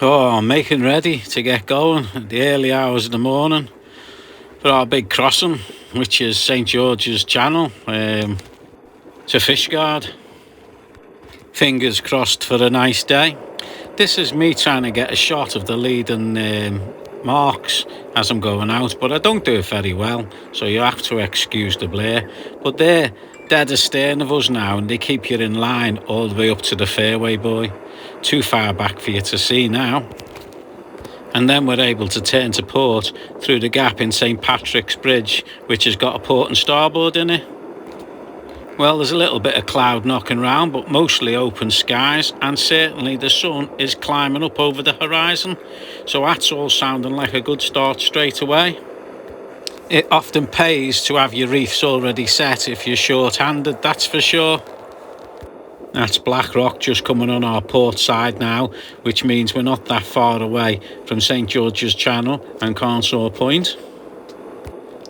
Oh, I'm making ready to get going at the early hours of the morning for our big crossing, which is St George's Channel to Fishguard. Fingers crossed for a nice day. This is me trying to get a shot of the leading marks as I'm going out, but I don't do it very well, so you have to excuse the blare. But they're dead astern of us now, and they keep you in line all the way up to the fairway, boy. Too far back for you to see now. And then we're able to turn to port through the gap in St Patrick's Bridge, which has got a port and starboard in it. Well, there's a little bit of cloud knocking round, but mostly open skies, and certainly the sun is climbing up over the horizon, so that's all sounding like a good start straight away. It often pays to have your reefs already set if you're short-handed, that's for sure. That's Black Rock just coming on our port side now, which means we're not that far away from St George's Channel and Carnshaw Point.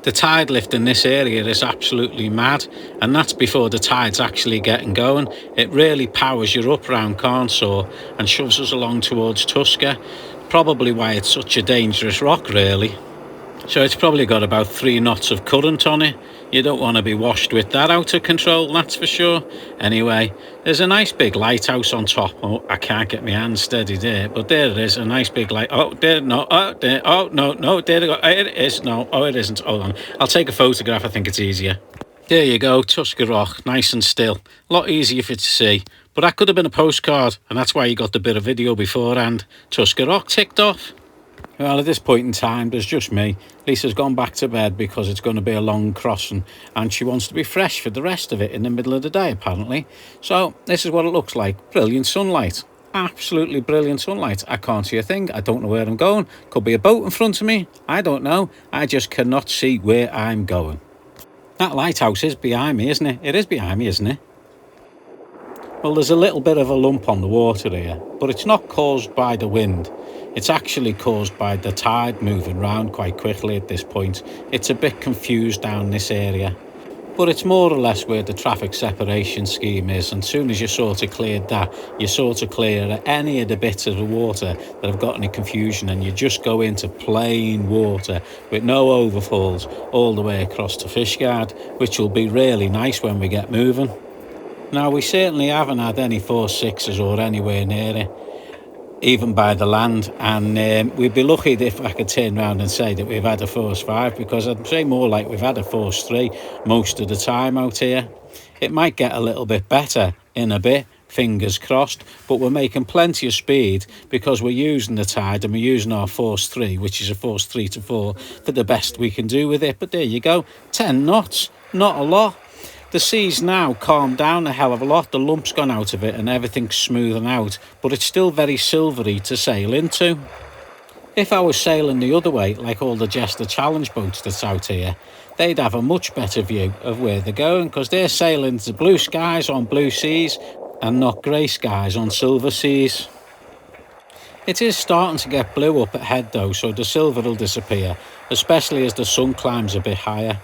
The tide lift in this area is absolutely mad, and that's before the tide's actually getting going. It really powers you up around Carnshaw and shoves us along towards Tusker, probably why it's such a dangerous rock really. So it's probably got about 3 knots of current on it. You don't want to be washed with that out of control, that's for sure. Anyway, there's a nice big lighthouse on top. Oh, I can't get my hands steady there, but there it is, a nice big light. Oh, there, no, oh, there, oh, no, there it go. It is, no, oh, it isn't. Hold on, I'll take a photograph, I think it's easier. There you go, Tusker Rock, nice and still. A lot easier for you to see, but that could have been a postcard, and that's why you got the bit of video beforehand. Tusker Rock ticked off. Well, at this point in time, there's just me. Lisa's gone back to bed because it's going to be a long crossing and she wants to be fresh for the rest of it in the middle of the day, apparently. So this is what it looks like. Brilliant sunlight. Absolutely brilliant sunlight. I can't see a thing. I don't know where I'm going. Could be a boat in front of me. I don't know. I just cannot see where I'm going. That lighthouse is behind me, isn't it? It is behind me, isn't it? Well, there's a little bit of a lump on the water here, but it's not caused by the wind. It's actually caused by the tide moving round quite quickly at this point. It's a bit confused down this area, but it's more or less where the traffic separation scheme is, and as soon as you sort of cleared that, you sort of clear any of the bits of the water that have got any confusion, and you just go into plain water with no overfalls all the way across to Fishguard, which will be really nice when we get moving. Now, we certainly haven't had any 4.6s or anywhere near it, even by the land, and we'd be lucky if I could turn around and say that we've had a 4.5, because I'd say more like we've had a 4.3 most of the time out here. It might get a little bit better in a bit, fingers crossed, but we're making plenty of speed because we're using the tide and we're using our force 3, which is a force 3 to 4, for the best we can do with it. But there you go, 10 knots, not a lot. The sea's now calmed down a hell of a lot. The lump's gone out of it and everything's smoothing out, but it's still very silvery to sail into. If I was sailing the other way, like all the Jester Challenge boats that's out here, they'd have a much better view of where they're going, because they're sailing to blue skies on blue seas and not grey skies on silver seas. It is starting to get blue up ahead though, so the silver will disappear, especially as the sun climbs a bit higher.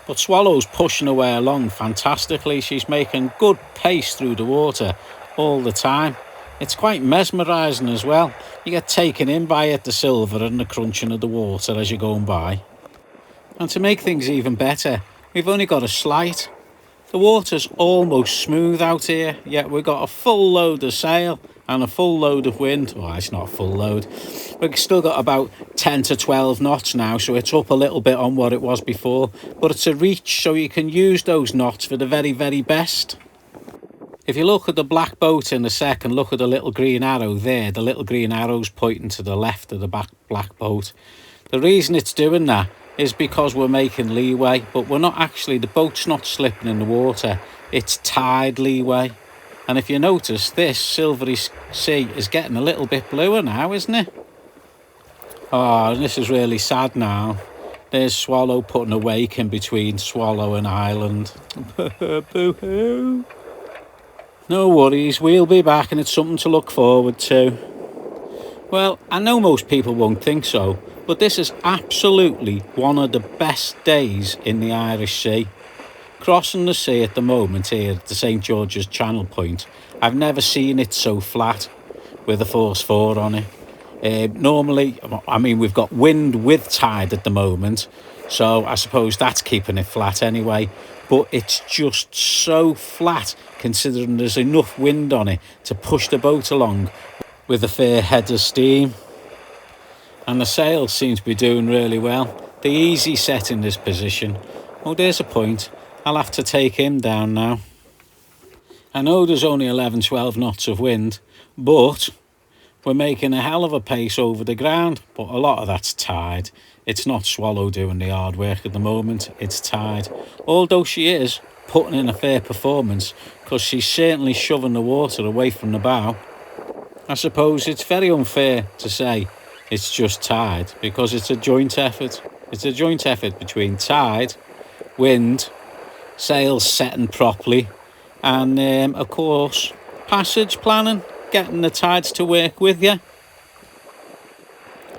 But Swallow's pushing away along fantastically. She's making good pace through the water all the time. It's quite mesmerising as well. You get taken in by it, the silver and the crunching of the water as you're going by. And to make things even better, we've only got a slight. The water's almost smooth out here, yet we've got a full load of sail and a full load of wind. Well, it's not a full load. We've still got about 10 to 12 knots now, so it's up a little bit on what it was before, but it's a reach, so you can use those knots for the very, very best. If you look at the black boat in a second, look at the little green arrow there. The little green arrow's pointing to the left of the black boat. The reason it's doing that is because we're making leeway, but we're not actually, the boat's not slipping in the water. It's tide leeway. And if you notice, this silvery sea is getting a little bit bluer now, isn't it? Oh, this is really sad now. There's Swallow putting a wake in between Swallow and Island. Boo-hoo. No worries, we'll be back and it's something to look forward to. Well, I know most people won't think so, but this is absolutely one of the best days in the Irish Sea. Crossing the sea at the moment here at the St George's Channel point, I've never seen it so flat with a force 4 on it. Normally, I mean, we've got wind with tide at the moment, so I suppose that's keeping it flat anyway. But it's just so flat, considering there's enough wind on it to push the boat along with a fair head of steam. And the sails seem to be doing really well. The easy set in this position. Oh, there's a point. I'll have to take him down now. I know there's only 11-12 knots of wind, but we're making a hell of a pace over the ground. But a lot of that's tide. It's not Swallow doing the hard work at the moment, it's tide. Although she is putting in a fair performance, because she's certainly shoving the water away from the bow. I suppose it's very unfair to say it's just tide, because it's a joint effort. It's a joint effort between tide, wind, sails setting properly, and of course passage planning, getting the tides to work with you.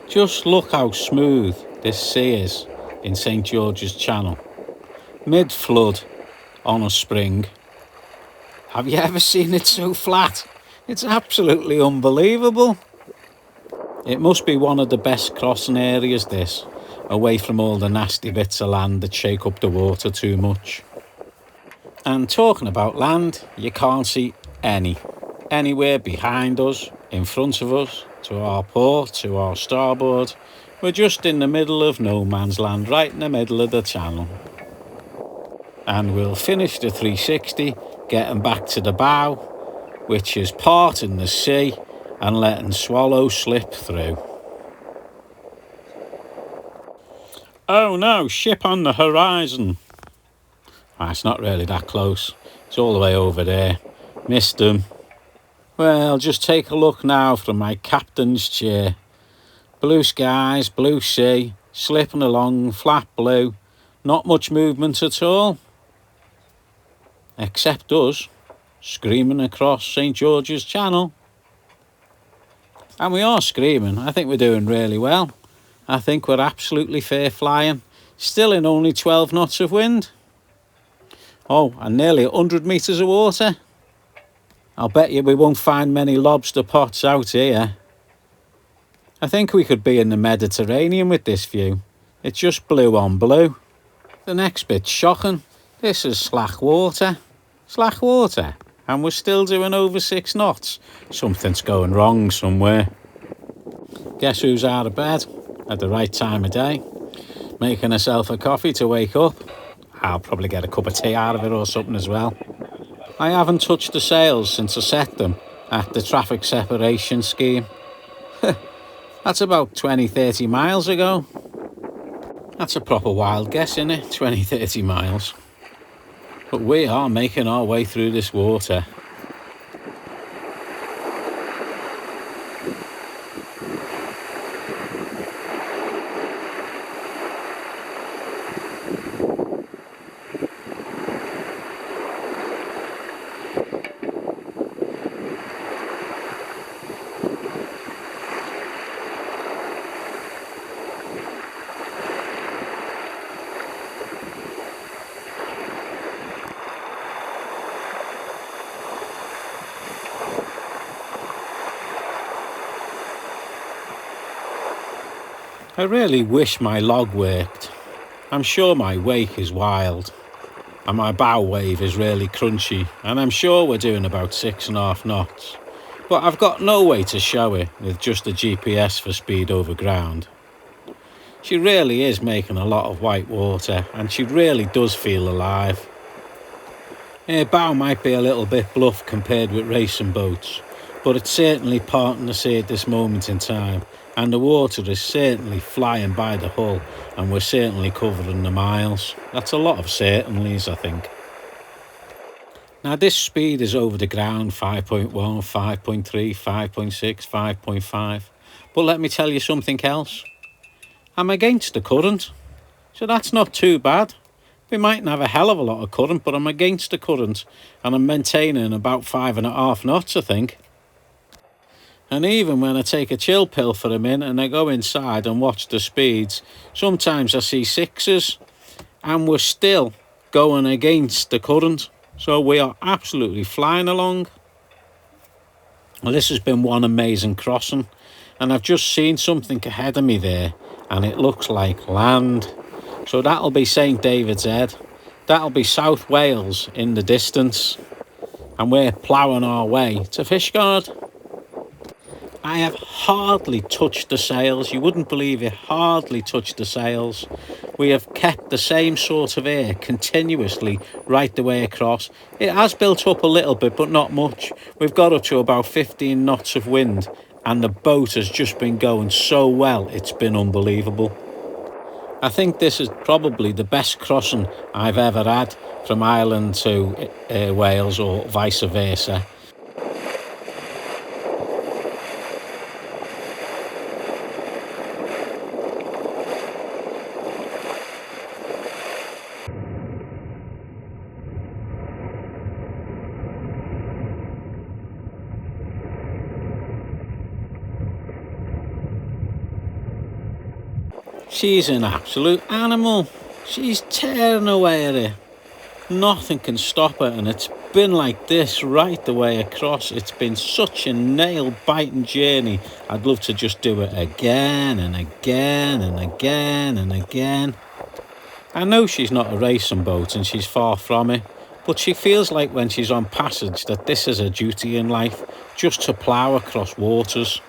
Just look how smooth this sea is in St George's Channel, mid-flood on a spring. Have you ever seen it so flat? It's absolutely unbelievable. It must be one of the best crossing areas, this, away from all the nasty bits of land that shake up the water too much. And talking about land, you can't see anywhere behind us, in front of us, to our port, to our starboard. We're just in the middle of no man's land, right in the middle of the channel. And we'll finish the 360, getting back to the bow, which is parting the sea and letting Swallow slip through. Oh no, ship on the horizon. It's not really that close. It's all the way over there. Missed them. Well, just take a look now from my captain's chair. Blue skies, blue sea, slipping along, flat blue. Not much movement at all. Except us, screaming across St George's Channel. And we are screaming. I think we're doing really well. I think we're absolutely fair flying. Still in only 12 knots of wind. Oh, and nearly 100 metres of water. I'll bet you we won't find many lobster pots out here. I think we could be in the Mediterranean with this view. It's just blue on blue. The next bit's shocking. This is slack water. Slack water. And we're still doing over 6 knots. Something's going wrong somewhere. Guess who's out of bed at the right time of day? Making herself a coffee to wake up. I'll probably get a cup of tea out of it or something as well. I haven't touched the sails since I set them at the traffic separation scheme. That's about 20-30 miles ago. That's a proper wild guess, isn't it? 20-30 miles. But we are making our way through this water. I really wish my log worked. I'm sure my wake is wild and my bow wave is really crunchy, and I'm sure we're doing about 6.5 knots. But I've got no way to show it with just a GPS for speed over ground. She really is making a lot of white water and she really does feel alive. Her bow might be a little bit bluff compared with racing boats, but it's certainly parting the sea at this moment in time. And the water is certainly flying by the hull, and we're certainly covering the miles. That's a lot of certainlys, I think. Now this speed is over the ground, 5.1, 5.3, 5.6, 5.5. But let me tell you something else. I'm against the current, so that's not too bad. We mightn't have a hell of a lot of current, but I'm against the current, and I'm maintaining about 5.5 knots, I think. And even when I take a chill pill for a minute and I go inside and watch the speeds, sometimes I see 6s and we're still going against the current. So we are absolutely flying along. Well, this has been one amazing crossing. And I've just seen something ahead of me there, and it looks like land. So that'll be St David's Head. That'll be South Wales in the distance. And we're ploughing our way to Fishguard. I have hardly touched the sails. You wouldn't believe it, hardly touched the sails. We have kept the same sort of air continuously right the way across. It has built up a little bit, but not much. We've got up to about 15 knots of wind, and the boat has just been going so well, it's been unbelievable. I think this is probably the best crossing I've ever had from Ireland to Wales, or vice versa. She's an absolute animal. She's tearing away at it. Nothing can stop her, and it's been like this right the way across. It's been such a nail-biting journey. I'd love to just do it again and again and again and again. I know she's not a racing boat, and she's far from it, but she feels like when she's on passage that this is her duty in life, just to plough across waters.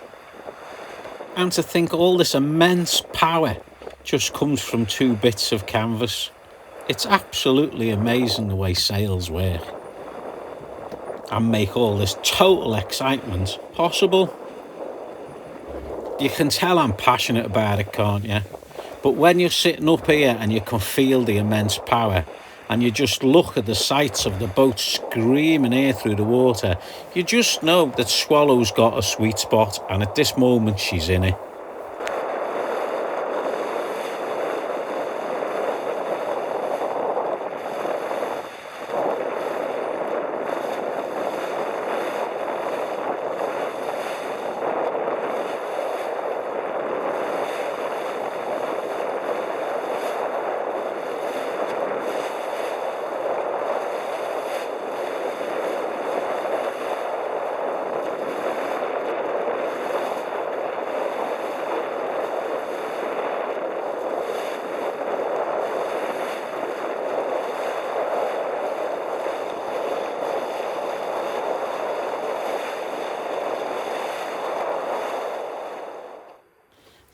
And to think all this immense power just comes from 2 bits of canvas. It's absolutely amazing the way sails work and make all this total excitement possible. You can tell I'm passionate about it, can't you? But when you're sitting up here and you can feel the immense power, and you just look at the sights of the boat screaming air through the water, you just know that Swallow's got a sweet spot, and at this moment she's in it.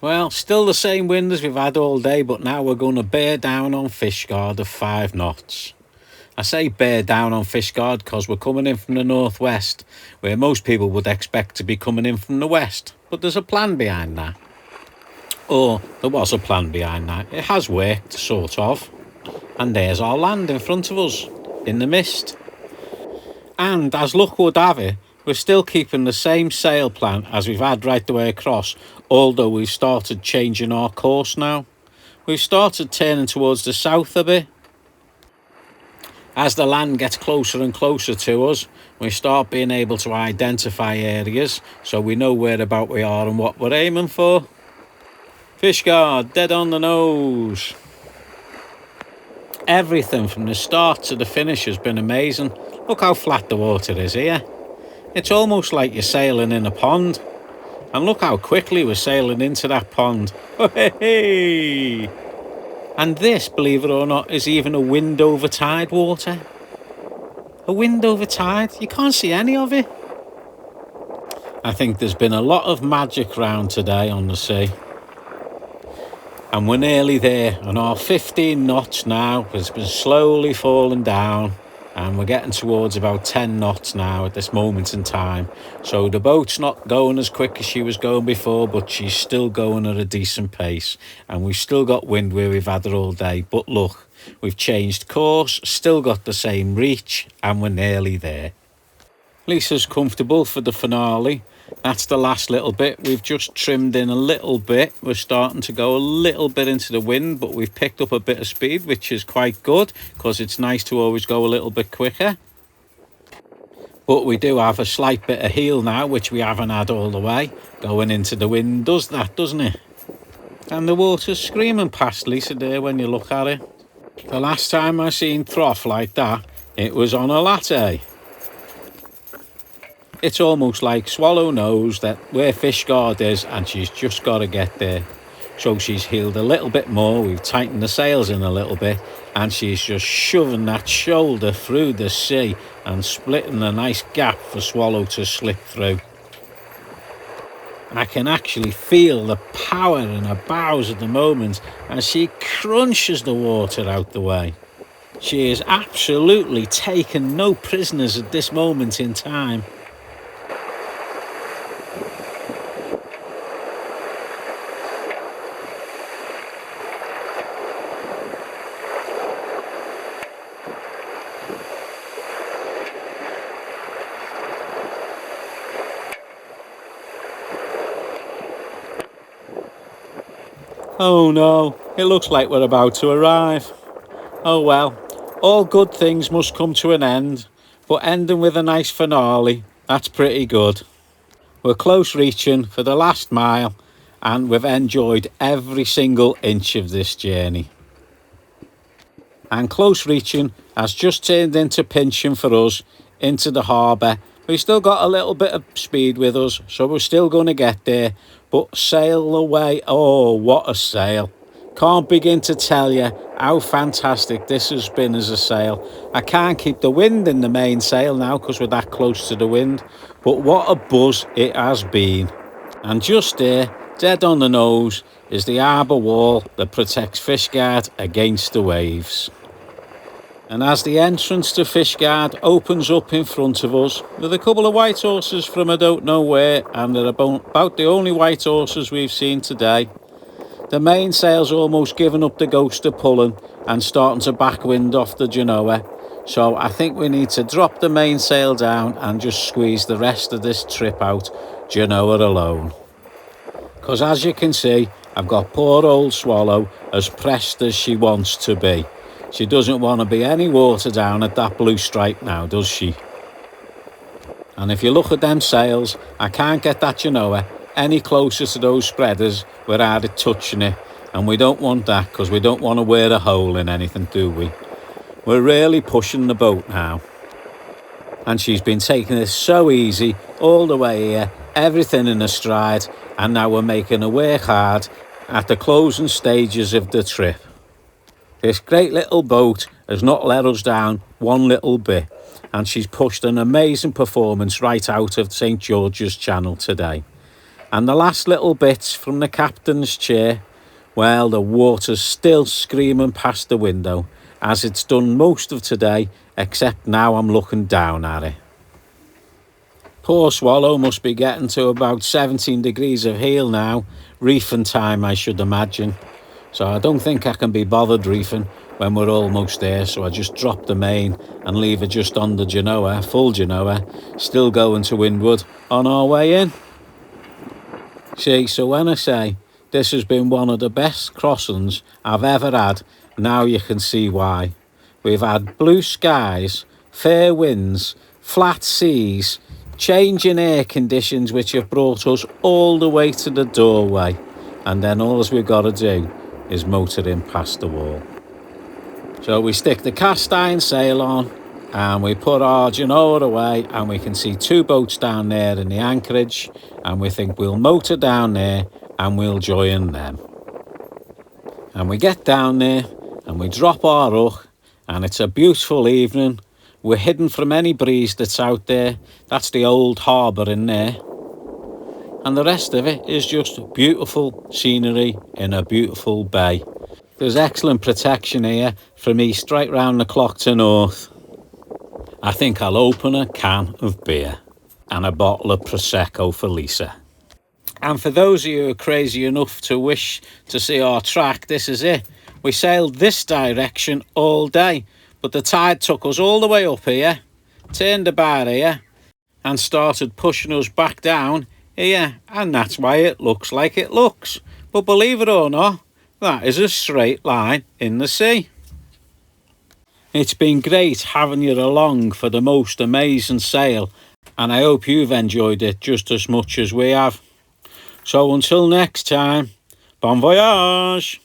Well, still the same wind as we've had all day, but now we're going to bear down on Fishguard of 5 knots. I say bear down on Fishguard because we're coming in from the northwest, where most people would expect to be coming in from the west. But there's a plan behind that. Or there was a plan behind that. It has worked, sort of. And there's our land in front of us, in the mist. And as luck would have it, we're still keeping the same sail plan as we've had right the way across, although we've started changing our course now. We've started turning towards the south a bit. As the land gets closer and closer to us, we start being able to identify areas, so we know whereabout we are and what we're aiming for. Fishguard, dead on the nose. Everything from the start to the finish has been amazing. Look how flat the water is here. It's almost like you're sailing in a pond. And look how quickly we're sailing into that pond. Hey! And this, believe it or not, is even a wind over tide water. A wind over tide. You can't see any of it. I think there's been a lot of magic round today on the sea. And we're nearly there. And our 15 knots now has been slowly falling down. And we're getting towards about 10 knots now at this moment in time. So the boat's not going as quick as she was going before, but she's still going at a decent pace. And we've still got wind where we've had her all day. But look, we've changed course, still got the same reach, and we're nearly there. Lisa's comfortable for the finale. That's the last little bit. We've just trimmed in a little bit. We're starting to go a little bit into the wind, but we've picked up a bit of speed, which is quite good because it's nice to always go a little bit quicker. But we do have a slight bit of heel now, which we haven't had all the way. Going into the wind does that, doesn't it? And the water's screaming past Lisa there when you look at it. The last time I seen trough like that, it was on a latte. It's almost like Swallow knows that where Fishguard is and she's just got to get there. So she's heeled a little bit more, we've tightened the sails in a little bit, and she's just shoving that shoulder through the sea and splitting a nice gap for Swallow to slip through. I can actually feel the power in her bows at the moment as she crunches the water out the way. She is absolutely taken no prisoners at this moment in time. Oh no, it looks like we're about to arrive. Oh well, all good things must come to an end, but ending with a nice finale, that's pretty good. We're close reaching for the last mile and we've enjoyed every single inch of this journey. And close reaching has just turned into pinching for us into the harbour. We've still got a little bit of speed with us, so we're still going to get there, but sail away. Oh, what a sail. Can't begin to tell you how fantastic this has been as a sail. I can't keep the wind in the mainsail now because we're that close to the wind, but what a buzz it has been. And just there, dead on the nose, is the harbour wall that protects Fishguard against the waves. And as the entrance to Fishguard opens up in front of us, with a couple of white horses from I don't know where, and they're about the only white horses we've seen today, the mainsail's almost given up the ghost of pulling and starting to backwind off the Genoa. So I think we need to drop the mainsail down and just squeeze the rest of this trip out, Genoa alone. Because as you can see, I've got poor old Swallow as pressed as she wants to be. She doesn't want to be any water down at that blue stripe now, does she? And if you look at them sails, I can't get that Genoa any closer to those spreaders without it touching it. And we don't want that because we don't want to wear a hole in anything, do we? We're really pushing the boat now. And she's been taking this so easy all the way here, everything in a stride, and now we're making her work hard at the closing stages of the trip. This great little boat has not let us down one little bit, and she's pushed an amazing performance right out of St George's Channel today. And the last little bits from the captain's chair, well, the water's still screaming past the window, as it's done most of today, except now I'm looking down at it. Poor Swallow must be getting to about 17 degrees of heel now, reefing time I should imagine. So I don't think I can be bothered reefing when we're almost there, so I just drop the main and leave it just on the Genoa, full Genoa, still going to windward on our way in. See, so when I say this has been one of the best crossings I've ever had, now you can see why. We've had blue skies, fair winds, flat seas, changing air conditions which have brought us all the way to the doorway, and then all we've got to do is motor in past the wall. So we stick the cast iron sail on and we put our Genoa away, and we can see two boats down there in the anchorage, and we think we'll motor down there and we'll join them. And we get down there and we drop our hook, and it's a beautiful evening. We're hidden from any breeze that's out there. That's the old harbour in there. And the rest of it is just beautiful scenery in a beautiful bay. There's excellent protection here from east right round the clock to north. I think I'll open a can of beer and a bottle of Prosecco for Lisa. And for those of you who are crazy enough to wish to see our track, this is it. We sailed this direction all day, but the tide took us all the way up here, turned about here, and started pushing us back down here, and that's why it looks like it looks. But believe it or not, that is a straight line in the sea. It's been great having you along for the most amazing sail, and I hope you've enjoyed it just as much as we have. So until next time, bon voyage!